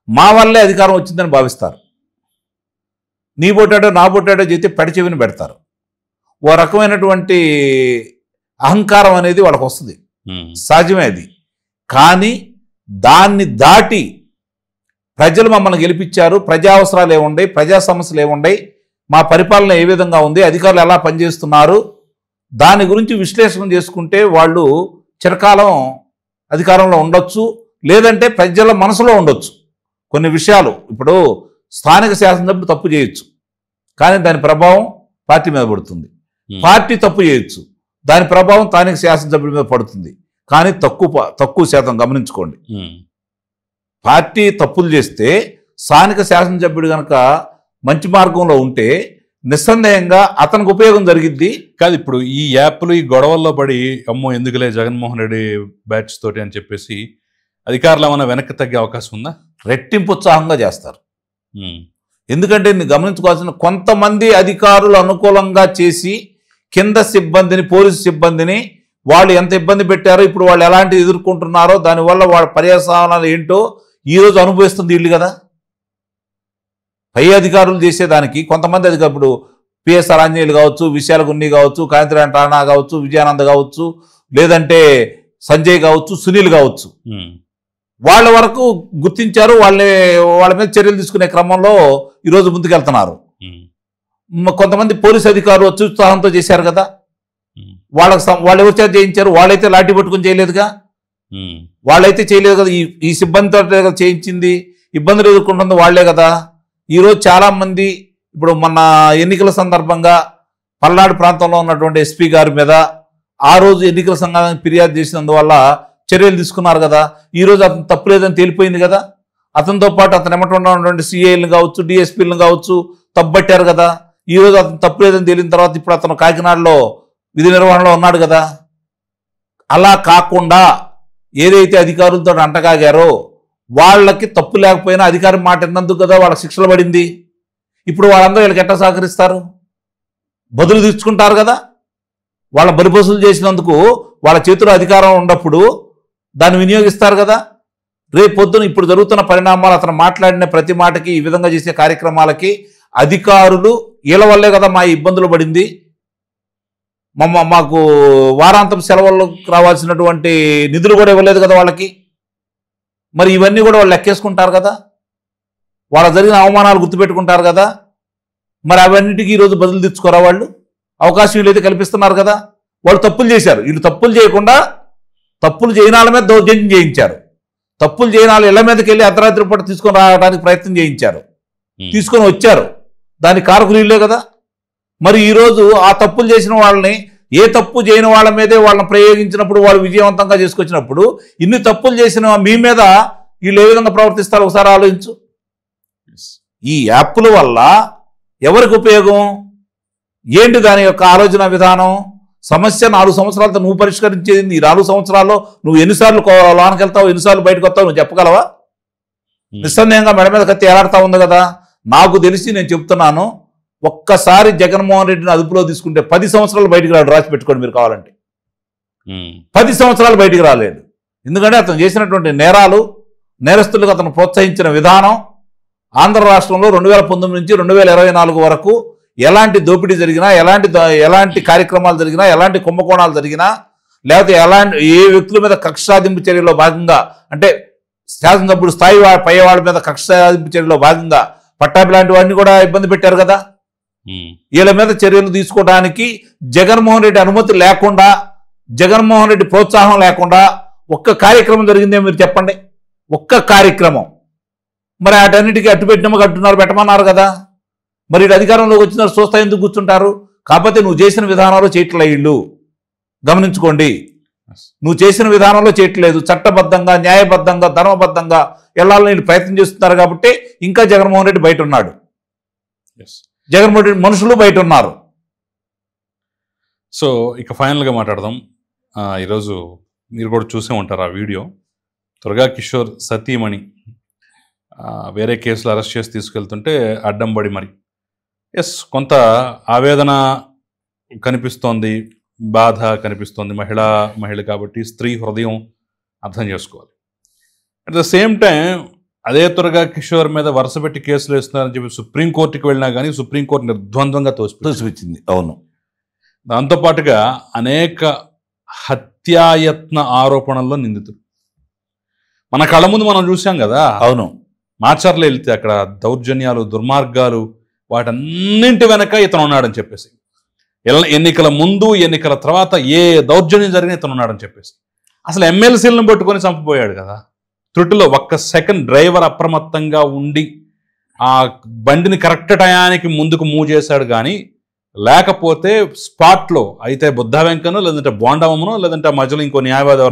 మా వల్లే అధికారం వచ్చిందని భావిస్తారు. నీ బొట్టాడో నా బొట్టాడో చేస్తే పెడచెవిని పెడతారు. ఓ రకమైనటువంటి అహంకారం అనేది వాళ్ళకు వస్తుంది, సహజమే అది. కానీ దాన్ని దాటి ప్రజలు మమ్మల్ని గెలిపించారు, ప్రజా అవసరాలు ఏముండయి, ప్రజా సమస్యలు ఏముండయి, మా పరిపాలన ఏ విధంగా ఉంది, అధికారులు ఎలా పనిచేస్తున్నారు, దాని గురించి విశ్లేషణ చేసుకుంటే వాళ్ళు చిరకాలం అధికారంలో ఉండొచ్చు, లేదంటే ప్రజల మనసులో ఉండొచ్చు. కొన్ని విషయాలు ఇప్పుడు స్థానిక శాసనసభ్యుడు తప్పు చేయొచ్చు, కానీ దాని ప్రభావం పార్టీ మీద పడుతుంది. పార్టీ తప్పు చేయొచ్చు, దాని ప్రభావం స్థానిక శాసనసభ్యుడి మీద పడుతుంది, కానీ తక్కువ శాతం. గమనించుకోండి, పార్టీ తప్పులు చేస్తే స్థానిక శాసనసభ్యుడు కనుక మంచి మార్గంలో ఉంటే నిస్సందేహంగా అతనికి ఉపయోగం జరిగిద్ది కాదు. ఇప్పుడు ఈ యాప్లు ఈ గొడవల్లో పడి అమ్మో ఎందుకులే జగన్మోహన్ రెడ్డి బ్యాచ్ తోటి అని చెప్పేసి అధికారులు ఏమైనా వెనక్కి తగ్గే అవకాశం ఉందా? రెట్టింపు ఉత్సాహంగా చేస్తారు. ఎందుకంటే గమనించుకోవాల్సిన కొంతమంది అధికారులు అనుకూలంగా చేసి కింద సిబ్బందిని, పోలీసు సిబ్బందిని వాళ్ళు ఎంత ఇబ్బంది పెట్టారో, ఇప్పుడు వాళ్ళు ఎలాంటి ఎదుర్కొంటున్నారో, దానివల్ల వాళ్ళ పర్యవసానాలు ఏంటో ఈరోజు అనుభవిస్తుంది వీళ్ళు కదా. పై అధికారులు చేసేదానికి కొంతమంది అధికారులు, ఇప్పుడు పిఎస్ఆర్ ఆంజనేయులు కావచ్చు, విశాల గున్ని కావచ్చు, కాంతిరాణి రాణా కావచ్చు, విజయానంద్ కావచ్చు, లేదంటే సంజయ్ కావచ్చు, సునీల్ కావచ్చు, వాళ్ళ వరకు గుర్తించారు. వాళ్ళ మీద చర్యలు తీసుకునే క్రమంలో ఈరోజు ముందుకెళ్తున్నారు. కొంతమంది పోలీసు అధికారులు అత్యుత్సాహంతో చేశారు కదా, వాళ్ళు ఎవరి చేత చేయించారు? వాళ్ళైతే లాఠీ పట్టుకుని చేయలేదుగా, వాళ్ళైతే చేయలేదు కదా. ఈ సిబ్బందితో చేయించింది, ఇబ్బందులు ఎదుర్కొంటుంది వాళ్లే కదా. ఈరోజు చాలా మంది, ఇప్పుడు మొన్న ఎన్నికల సందర్భంగా పల్నాడు ప్రాంతంలో ఉన్నటువంటి ఎస్పీ గారి మీద ఆ రోజు ఎన్నికల సంఘానికి ఫిర్యాదు చేసినందువల్ల చర్యలు తీసుకున్నారు కదా. ఈరోజు అతను తప్పు లేదని తేలిపోయింది కదా. అతనితో పాటు అతను ఎమ్మటంలో ఉన్నటువంటి సిఐలను కావచ్చు, డిఎస్పీలను కావచ్చు తప్పుబట్టారు కదా. ఈరోజు అతను తప్పు లేదని తేలిన తర్వాత ఇప్పుడు అతను కాకినాడలో విధి నిర్వహణలో ఉన్నాడు కదా. అలా కాకుండా ఏదైతే అధికారులతో అంటగాగారో వాళ్ళకి తప్పు లేకపోయినా అధికారి మాట విన్నందుకు కదా వాళ్ళకి శిక్షలు పడింది. ఇప్పుడు వాళ్ళందరూ వీళ్ళకి ఎట్లా సహకరిస్తారు? బదులు తీర్చుకుంటారు కదా. వాళ్ళ బలిపసులు చేసినందుకు వాళ్ళ చేతిలో అధికారం ఉన్నప్పుడు దాన్ని వినియోగిస్తారు కదా. రేపు పొద్దున ఇప్పుడు జరుగుతున్న పరిణామాలు, అతను మాట్లాడిన ప్రతి మాటకి, ఈ విధంగా చేసే కార్యక్రమాలకి అధికారులు వీళ్ళ వల్లే కదా మా ఇబ్బందులు పడింది. మాకు వారాంతం సెలవులకు రావాల్సినటువంటి నిధులు కూడా ఇవ్వలేదు కదా వాళ్ళకి. మరి ఇవన్నీ కూడా వాళ్ళు లెక్కేసుకుంటారు కదా, వాళ్ళ జరిగిన అవమానాలు గుర్తుపెట్టుకుంటారు కదా. మరి అవన్నిటికీ ఈరోజు బదులు తెచ్చుకోరా వాళ్ళు? అవకాశం వీళ్ళైతే కల్పిస్తున్నారు కదా. వాళ్ళు తప్పులు చేశారు, వీళ్ళు తప్పులు చేయకుండా తప్పులు చేయనాల మీద దౌర్జన్యం చేయించారు. తప్పులు చేయనాలు ఇళ్ల మీదకి వెళ్ళి అర్ధరాత్రి పూట తీసుకొని రావడానికి ప్రయత్నం చేయించారు, తీసుకొని వచ్చారు. దానికి కారకులు వీళ్ళే కదా. మరి ఈరోజు ఆ తప్పులు చేసిన వాళ్ళని, ఏ తప్పు చేయని వాళ్ళ మీదే వాళ్ళని ప్రయోగించినప్పుడు, వాళ్ళు విజయవంతంగా చేసుకొచ్చినప్పుడు, ఇన్ని తప్పులు చేసిన మీ మీద వీళ్ళు ఏ విధంగా ప్రవర్తిస్తారో ఒకసారి ఆలోచించు. ఈ యాప్ల వల్ల ఎవరికి ఉపయోగం ఏంటి? దాని యొక్క ఆలోచన విధానం, సమస్య 4 సంవత్సరాలతో నువ్వు పరిష్కరించేది. ఈ 4 సంవత్సరాల్లో నువ్వు ఎన్నిసార్లు లోనికి వెళ్తావు, ఎన్నిసార్లు బయటకు వస్తావు, నువ్వు చెప్పగలవా? నిస్సందేహంగా మెడ మీద కత్తి ఏలాడుతూ ఉంది కదా. నాకు తెలిసి నేను చెప్తున్నాను, ఒక్కసారి జగన్మోహన్ రెడ్డిని అదుపులో తీసుకుంటే 10 సంవత్సరాలు బయటికి రాడు. రాసి పెట్టుకోండి మీరు కావాలంటే. 10 సంవత్సరాలు బయటికి రాలేడు. ఎందుకంటే అతను చేసినటువంటి నేరాలు, నేరస్తులకు అతను ప్రోత్సహించిన విధానం, ఆంధ్ర రాష్ట్రంలో 2019 నుంచి 2024 వరకు ఎలాంటి దోపిడీ జరిగినా, ఎలాంటి కార్యక్రమాలు జరిగినా, ఎలాంటి కుంభకోణాలు జరిగినా, లేకపోతే ఏ వ్యక్తుల మీద కక్ష సాధింపు చర్యలో భాగంగా, అంటే శాసనసభ్యుడు స్థాయి పై వాళ్ళ మీద కక్ష సాధింపు చర్యలో భాగంగా పట్టాభి లాంటి వాడిని కూడా ఇబ్బంది పెట్టారు కదా. వీళ్ళ మీద చర్యలు తీసుకోవడానికి జగన్మోహన్ రెడ్డి అనుమతి లేకుండా, జగన్మోహన్ రెడ్డి ప్రోత్సాహం లేకుండా ఒక్క కార్యక్రమం జరిగిందే మీరు చెప్పండి, ఒక్క కార్యక్రమం. మరి వాటన్నిటికీ అట్టున్నారు, పెట్టమన్నారు కదా. మరి ఇటు అధికారంలోకి వచ్చినారు, చూస్తా ఎందుకు కూర్చుంటారు? కాకపోతే నువ్వు చేసిన విధానంలో చేయట్లే. వీళ్ళు గమనించుకోండి, నువ్వు చేసిన విధానంలో చేయట్లేదు. చట్టబద్ధంగా, న్యాయబద్ధంగా, ధర్మబద్ధంగా వెళ్ళాలని వీళ్ళు ప్రయత్నం చేస్తున్నారు కాబట్టి ఇంకా జగన్మోహన్ రెడ్డి బయట ఉన్నాడు. జగన్మోహన్ రెడ్డి మనుషులు బయట ఉన్నారు. సో ఇక ఫైనల్గా మాట్లాడదాం. ఈరోజు మీరు కూడా చూసే ఉంటారు ఆ వీడియో. దుర్గా కిషోర్ సతీమణి వేరే కేసులు అరెస్ట్ చేసి తీసుకెళ్తుంటే అడ్డంబడి మరి కొంత ఆవేదన కనిపిస్తోంది, బాధ కనిపిస్తోంది. మహిళ కాబట్టి స్త్రీ హృదయం అర్థం చేసుకోవాలి. అట్ ద సేమ్ టైం అదే దుర్గా కిషోర్ మీద వరుసపెట్టి కేసులు వేస్తున్నారని చెప్పి సుప్రీంకోర్టుకి వెళ్ళినా కానీ సుప్రీంకోర్టు నిర్ద్వంద్వంగా తోసిపుచ్చింది. అవును. దాంతోపాటుగా అనేక హత్యాయత్న ఆరోపణల్లో నిందితుడు. మన కళ్ళ ముందు మనం చూసాం కదా. అవును. మాచర్లు వెళ్తే అక్కడ దౌర్జన్యాలు, దుర్మార్గాలు, వాటన్నింటి వెనక ఇతను ఉన్నాడని చెప్పేసి, ఎన్నికల ముందు ఎన్నికల తర్వాత ఏ దౌర్జన్యం జరిగిన ఇతను ఉన్నాడని చెప్పేసి అసలు ఎమ్మెల్సీలను పట్టుకొని చంపబోయాడు కదా. త్రుటిలో 1 సెకండ్ డ్రైవర్ అప్రమత్తంగా ఉండి ఆ బండిని కరెక్ట్ టయానికి ముందుకు మూవ్ చేశాడు. కానీ లేకపోతే స్పాట్లో అయితే బుద్ధ వెంకనో, లేదంటే బోండవమ్మనో, లేదంటే మధ్యలో ఇంకో న్యాయవాది,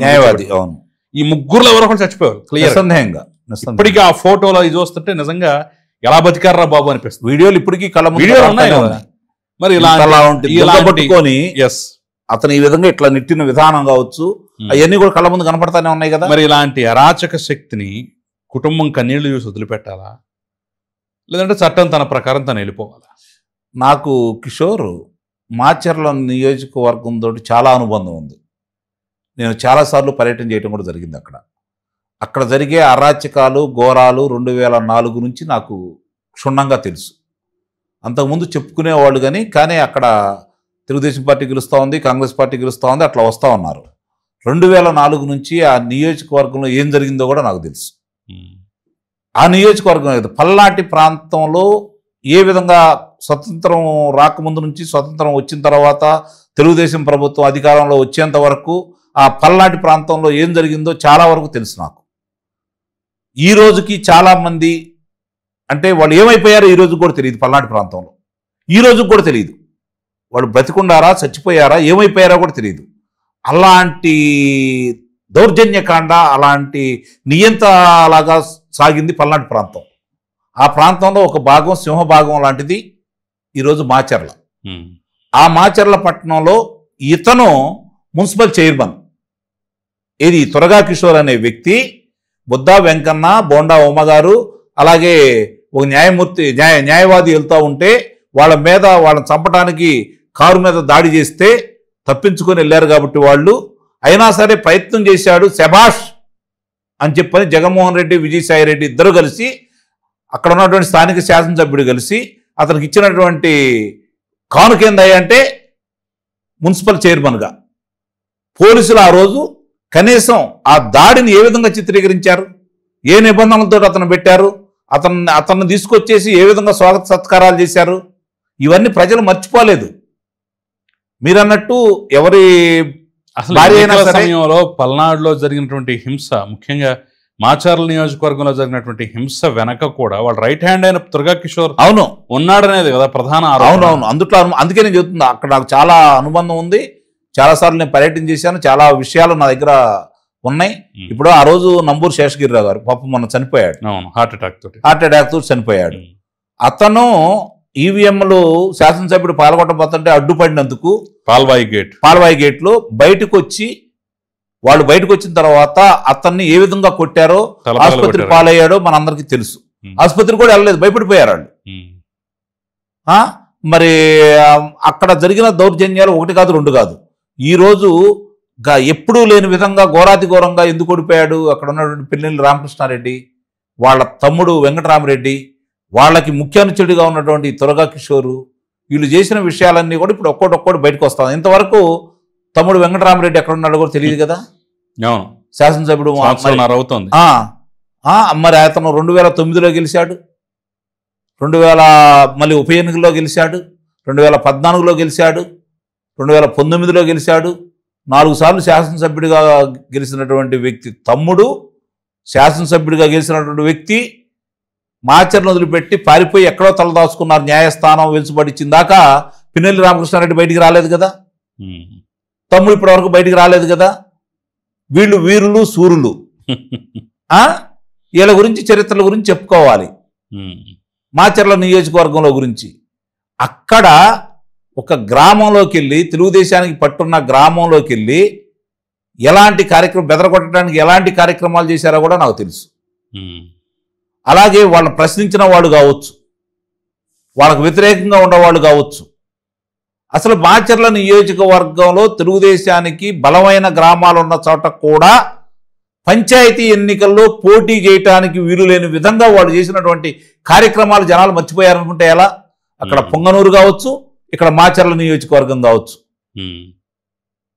అవును, ఈ ముగ్గురులో ఎవరో ఒకరు చచ్చిపోయారు క్లియర్. సందేహంగా ఇప్పటికీ ఆ ఫోటోలో ఇది చూస్తుంటే నిజంగా ఎలా బతికారా బాబు అనిపిస్తుంది. వీడియోలు ఇప్పటికీ వీడియోలు ఉన్నాయి కదా. మరి ఇలా పట్టుకొని అతను ఈ విధంగా ఇట్లా నెట్టిన విధానం కావచ్చు, అవన్నీ కూడా కళ్ళ ముందు కనపడతానే ఉన్నాయి కదా. మరి ఇలాంటి అరాచక శక్తిని కుటుంబం కన్నీళ్లు చూసి వదిలిపెట్టాలా, లేదంటే చట్టం తన ప్రకారం తను వెళ్ళిపోవాలా? నాకు కిషోర్ మాచర్ల నియోజకవర్గంతో చాలా అనుబంధం ఉంది. నేను చాలాసార్లు పర్యటన చేయడం కూడా జరిగింది అక్కడ జరిగే అరాచకాలు, ఘోరాలు 2004 నుంచి నాకు క్షుణ్ణంగా తెలుసు. అంతకుముందు చెప్పుకునేవాళ్ళు కానీ అక్కడ తెలుగుదేశం పార్టీ గెలుస్తూ ఉంది, కాంగ్రెస్ పార్టీ గెలుస్తూ ఉంది, అట్లా వస్తూ ఉన్నారు. 2004 నుంచి ఆ నియోజకవర్గంలో ఏం జరిగిందో కూడా నాకు తెలుసు. ఆ నియోజకవర్గం పల్నాటి ప్రాంతంలో ఏ విధంగా స్వతంత్రం రాకముందు నుంచి స్వతంత్రం వచ్చిన తర్వాత తెలుగుదేశం ప్రభుత్వం అధికారంలో వచ్చేంత వరకు ఆ పల్నాటి ప్రాంతంలో ఏం జరిగిందో చాలా వరకు తెలుసు నాకు. ఈ రోజుకి చాలామంది అంటే వాళ్ళు ఏమైపోయారో ఈ రోజు కూడా తెలియదు. పల్నాటి ప్రాంతంలో ఈ రోజుకి కూడా తెలియదు. వాళ్ళు బ్రతికుండారా, చచ్చిపోయారా, ఏమైపోయారో కూడా తెలియదు. అలాంటి దౌర్జన్యకాండ, అలాంటి నియంత్రణలాగా సాగింది పల్నాటి ప్రాంతం. ఆ ప్రాంతంలో ఒక భాగం సింహభాగం లాంటిది ఈరోజు మాచర్ల. ఆ మాచర్ల పట్టణంలో ఇతను మున్సిపల్ చైర్మన్. ఇది త్వరగా కిషోర్ అనే వ్యక్తి, బుద్దా వెంకన్న, బోండా ఉమ్మగారు, అలాగే ఒక న్యాయవాది వెళ్తూ ఉంటే వాళ్ళని చంపడానికి కారు మీద దాడి చేస్తే తప్పించుకొని వెళ్ళారు. కాబట్టి వాళ్ళు అయినా సరే ప్రయత్నం చేశాడు, శభాష్ అని చెప్పని జగన్మోహన్ రెడ్డి, విజయసాయి రెడ్డి ఇద్దరు కలిసి, అక్కడ ఉన్నటువంటి స్థానిక శాసనసభ్యుడు కలిసి అతనికి ఇచ్చినటువంటి కానుకేందయ్య అంటే మున్సిపల్ చైర్మన్గా. పోలీసులు ఆ రోజు కనీసం ఆ దాడిని ఏ విధంగా చిత్రీకరించారు, ఏ నిబంధనలతో అతను పెట్టారు, అతన్ని తీసుకొచ్చేసి ఏ విధంగా స్వాగత సత్కారాలు చేశారు, ఇవన్నీ ప్రజలు మర్చిపోలేదు. మీరన్నట్టు ఎవరి సమయంలో పల్నాడులో జరిగినటువంటి హింస, ముఖ్యంగా మాచర్ల నియోజకవర్గంలో జరిగినటువంటి హింస వెనక కూడా వాళ్ళ రైట్ హ్యాండ్ అయిన దుర్గా కిషోర్ ఉన్నాడనేది కదా ప్రధాన. అవునవును, అందుకే నేను చెప్తున్నా, అక్కడ నాకు చాలా అనుబంధం ఉంది. చాలాసార్లు నేను పర్యటన చేశాను, చాలా విషయాలు నా దగ్గర ఉన్నాయి. ఇప్పుడు ఆ రోజు నంబూరు శేషగిరిరావు గారు పాపం మొన్న చనిపోయాడు, హార్ట్ అటాక్ తోటి చనిపోయాడు. అతను ఈవీఎంలు శాసనసభ్యుడు పాల్గొట్టబోతుంటే అడ్డుపడినందుకు పాల్వాయి గేట్లో బయటకు వచ్చి, వాళ్ళు బయటకు వచ్చిన తర్వాత అతన్ని ఏ విధంగా కొట్టారో, ఆసుపత్రి పాలయ్యాడో మనందరికీ తెలుసు. ఆసుపత్రి కూడా వెళ్ళలేదు, భయపడిపోయారు వాళ్ళు. మరి అక్కడ జరిగిన దౌర్జన్యాలు ఒకటి కాదు, రెండు కాదు. ఈరోజు ఎప్పుడూ లేని విధంగా ఘోరాతి ఘోరంగా ఎందుకు ఓడిపోయాడు, అక్కడ ఉన్నటువంటి పిల్లలు రామకృష్ణారెడ్డి, వాళ్ళ తమ్ముడు వెంకటరామరెడ్డి, వాళ్ళకి ముఖ్య అనుచరుడిగా ఉన్నటువంటి త్వరగా కిషోరు, వీళ్ళు చేసిన విషయాలన్నీ కూడా ఇప్పుడు ఒక్కోటి బయటకు వస్తాం. ఇంతవరకు తమ్ముడు వెంకటరామరెడ్డి ఎక్కడ ఉన్నాడో కూడా తెలియదు కదా, శాసనసభ్యుడు అవుతుంది. మరి అతను 2009లో గెలిచాడు, మళ్ళీ ఉప ఎన్నికల్లో గెలిచాడు, 2014లో గెలిచాడు, 2019లో గెలిచాడు. 4 సార్లు శాసనసభ్యుడిగా గెలిచినటువంటి వ్యక్తి తమ్ముడు, శాసనసభ్యుడిగా గెలిచినటువంటి వ్యక్తి మాచర్ను వదిలిపెట్టి పారిపోయి ఎక్కడో తలదాచుకున్నారు. న్యాయస్థానం వెలుసుబడిచ్చిందాకా పిన్నెల్లి రామకృష్ణారెడ్డి బయటికి రాలేదు కదా, తమ్ముడు ఇప్పటి వరకు బయటికి రాలేదు కదా. వీళ్ళు వీరులు సూరులు. వీళ్ళ గురించి చరిత్రల గురించి చెప్పుకోవాలి. మాచర్ల నియోజకవర్గంలో గురించి అక్కడ ఒక గ్రామంలోకి వెళ్ళి, తెలుగుదేశానికి పట్టున్న గ్రామంలోకి వెళ్ళి ఎలాంటి కార్యక్రమం బెదరగొట్టడానికి ఎలాంటి కార్యక్రమాలు చేశారో కూడా నాకు తెలుసు. అలాగే వాళ్ళని ప్రశ్నించిన వాళ్ళు కావచ్చు, వాళ్ళకు వ్యతిరేకంగా ఉన్నవాళ్ళు కావచ్చు. అసలు మాచర్ల నియోజకవర్గంలో తెలుగుదేశానికి బలమైన గ్రామాలు ఉన్న చోట కూడా పంచాయతీ ఎన్నికల్లో పోటీ చేయటానికి వీలు లేని విధంగా వాళ్ళు చేసినటువంటి కార్యక్రమాలు జనాలు మర్చిపోయారనుకుంటే ఎలా? అక్కడ పొంగనూరు కావచ్చు, ఇక్కడ మాచర్ల నియోజకవర్గం కావచ్చు,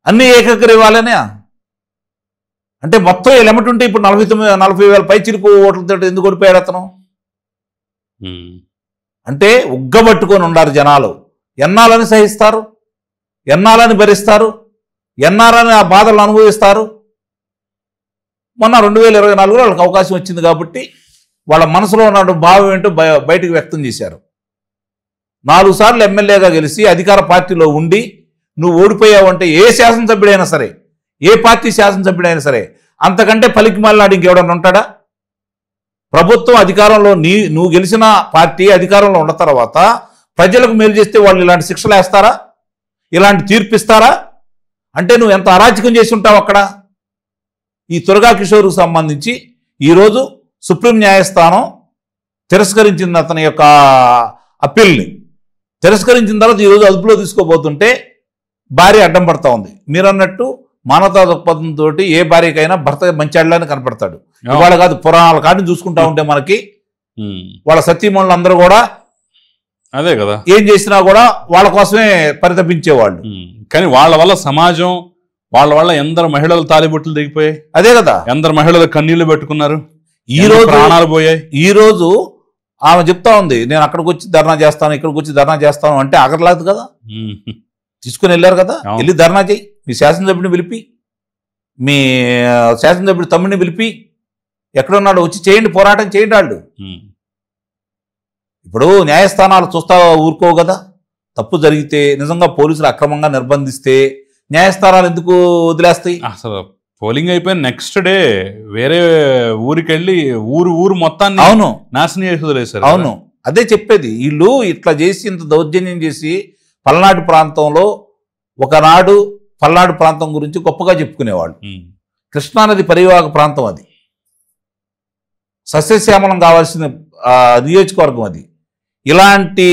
అన్ని ఏకగ్రీవాలనే. అంటే మొత్తం ఎలమటి ఉంటే ఇప్పుడు 40,000 పైచిలుకు ఓట్లతో ఎందుకు ఓడిపోయాడు అతను? అంటే ఉగ్గబట్టుకొని ఉండారు జనాలు. ఎన్నాలని సహిస్తారు, ఎన్నాలని భరిస్తారు, ఎన్నాలని ఆ బాధలను అనుభవిస్తారు. మొన్న 2024లో వాళ్ళకి అవకాశం వచ్చింది కాబట్టి వాళ్ళ మనసులో ఉన్న భావం ఏంటో బయటకు వ్యక్తం చేశారు. 4 సార్లు ఎమ్మెల్యేగా గెలిచి అధికార పార్టీలో ఉండి నువ్వు ఓడిపోయావంటే ఏ శాసనసభ్యుడైనా సరే, ఏ పార్టీ శాసనసభ్యుడైనా సరే అంతకంటే పలికి మళ్ళీ ఇంకెవడన్నా ఉంటాడా? ప్రభుత్వం అధికారంలో నువ్వు గెలిచిన పార్టీ అధికారంలో ఉన్న తర్వాత ప్రజలకు మేలు చేస్తే వాళ్ళు ఇలాంటి శిక్షలు వేస్తారా? ఇలాంటి తీర్పిస్తారా? అంటే నువ్వు ఎంత అరాచకం చేసి ఉంటావు అక్కడ. ఈ త్వరగా కిషోర్కు సంబంధించి ఈరోజు సుప్రీం న్యాయస్థానం తిరస్కరించింది అతని యొక్క అప్పీల్ని. తిరస్కరించిన తర్వాత ఈరోజు అదుపులో తీసుకోబోతుంటే భార్య అడ్డం పడతా ఉంది. మీరన్నట్టు మానవతా దృక్పథంతో ఏ భార్యకైనా భర్త మంచాళ్ళని కనపడతాడు. ఇవాళ కాదు, పురాణాల కాడిని చూసుకుంటా ఉంటే మనకి వాళ్ళ సతీమణులు అందరూ కూడా అదే కదా, ఏం చేసినా కూడా వాళ్ళ కోసమే పరితపించేవాళ్ళు. కానీ వాళ్ళ వల్ల సమాజం, వాళ్ళ వల్ల ఎందరు మహిళలు తాలిబొట్లు దిగిపోయాయి, అదే కదా, ఎందరు మహిళలు కన్నీళ్లు పెట్టుకున్నారు, ఈ రోజు ప్రాణాలు పోయాయి. ఈ రోజు ఆమె చెప్తా ఉంది, నేను అక్కడికి వచ్చి ధర్నా చేస్తాను, ఇక్కడికి వచ్చి ధర్నా చేస్తాను అంటే ఆగట్లేదు కదా, తీసుకుని వెళ్ళారు కదా. వెళ్ళి ధర్నా చేయి, మీ శాసనసభ్యుడిని పిలిపి, మీ శాసనసభ్యుడి తమ్ముడిని పిలిపి, ఎక్కడున్నాడు వచ్చి చేయండి, పోరాటం చేయండి. వాళ్ళు ఇప్పుడు న్యాయస్థానాలు చూస్తా ఊరుకోవు కదా. తప్పు జరిగితే నిజంగా పోలీసులు అక్రమంగా నిర్బంధిస్తే న్యాయస్థానాలు ఎందుకు వదిలేస్తాయి? అసలు పోలింగ్ అయిపోయిన నెక్స్ట్ డే వేరే ఊరికి వెళ్ళి ఊరు మొత్తాన్ని అవును నాశనం చేసి వదిలేశారు. అవును, అదే చెప్పేది. వీళ్ళు ఇట్లా చేసి ఇంత దౌర్జన్యం చేసి పల్నాడు ప్రాంతంలో ఒకనాడు పల్నాడు ప్రాంతం గురించి గొప్పగా చెప్పుకునేవాళ్ళు. కృష్ణానది పరివాహక ప్రాంతం, అది సస్యశ్యామలం కావాల్సిన నియోజకవర్గం. అది ఇలాంటి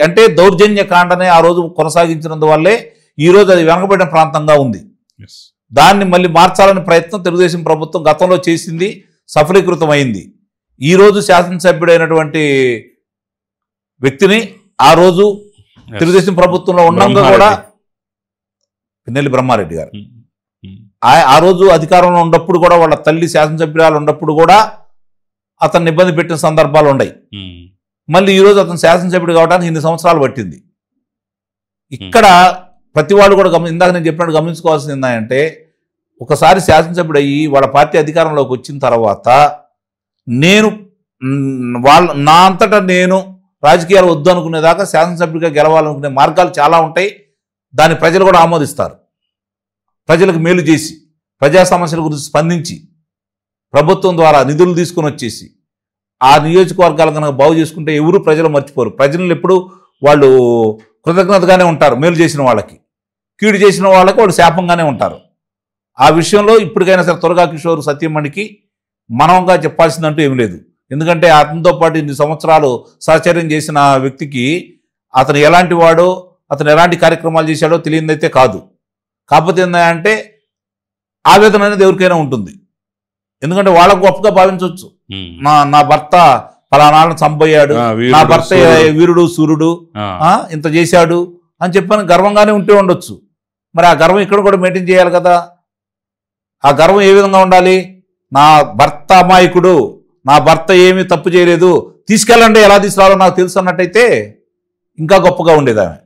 అంటే దౌర్జన్య కాండనే ఆ రోజు కొనసాగించినందువల్లే ఈరోజు అది వెనకబడిన ప్రాంతంగా ఉంది. దాన్ని మళ్ళీ మార్చాలని ప్రయత్నం తెలుగుదేశం ప్రభుత్వం గతంలో చేసింది, సఫలీకృతమైంది. ఈరోజు శాసనసభ్యుడైనటువంటి వ్యక్తిని ఆ రోజు తెలుగుదేశం ప్రభుత్వంలో ఉండగా కూడా పిన్నెల్లి బ్రహ్మారెడ్డి గారు ఆ రోజు అధికారంలో ఉన్నప్పుడు కూడా వాళ్ళ తల్లి శాసనసభ్యురాలు ఉన్నప్పుడు కూడా అతన్ని ఇబ్బంది పెట్టిన సందర్భాలు ఉన్నాయి. మళ్ళీ ఈరోజు అతను శాసనసభ్యుడు కావడానికి 8 సంవత్సరాలు పట్టింది. ఇక్కడ ప్రతి వాళ్ళు కూడా ఇందాక నేను చెప్పినట్టు గమనించుకోవాల్సింది ఏంటంటే, ఒకసారి శాసనసభ్యుడు అయ్యి వాళ్ళ పార్టీ అధికారంలోకి వచ్చిన తర్వాత నేను నా అంతటా నేను రాజకీయాలు వద్దు అనుకునేదాకా శాసనసభ్యుడిగా గెలవాలనుకునే మార్గాలు చాలా ఉంటాయి. దాన్ని ప్రజలు కూడా ఆమోదిస్తారు. ప్రజలకు మేలు చేసి, ప్రజా సమస్యల గురించి స్పందించి, ప్రభుత్వం ద్వారా నిధులు తీసుకుని వచ్చేసి ఆ నియోజకవర్గాలు కనుక బాగు చేసుకుంటే ఎవరు ప్రజలు మర్చిపోరు. ప్రజలను ఎప్పుడు వాళ్ళు కృతజ్ఞతగానే ఉంటారు. మేలు చేసిన వాళ్ళకి, కీడు చేసిన వాళ్ళకి వాళ్ళు శాపంగానే ఉంటారు. ఆ విషయంలో ఇప్పటికైనా సరే త్వరగా కిషోర్ సత్యమణికి మనంగా చెప్పాల్సిందంటూ ఏమి లేదు. ఎందుకంటే అతనితో పాటు 8 సంవత్సరాలు సహచర్యం చేసిన వ్యక్తికి అతను ఎలాంటి వాడో, అతను ఎలాంటి కార్యక్రమాలు చేశాడో తెలియదైతే కాదు. కాకపోతే ఏంటంటే ఆవేదన అనేది ఎవరికైనా ఉంటుంది. ఎందుకంటే వాళ్ళకు గొప్పగా భావించవచ్చు, నా భర్త ఫలానాలను చంపయ్యాడు, నా భర్త వీరుడు సూర్యుడు ఇంత చేశాడు అని చెప్పని గర్వంగానే ఉంటే ఉండొచ్చు. మరి ఆ గర్వం ఇక్కడ కూడా మెయింటైన్ చేయాలి కదా. ఆ గర్వం ఏ విధంగా ఉండాలి? నా భర్త అమాయకుడు, నా భర్త ఏమీ తప్పు చేయలేదు, తీసుకెళ్ళండి, ఎలా తీసుకురావాలో నాకు తెలుసు అన్నట్టయితే ఇంకా గొప్పగా ఉండేది ఆమె.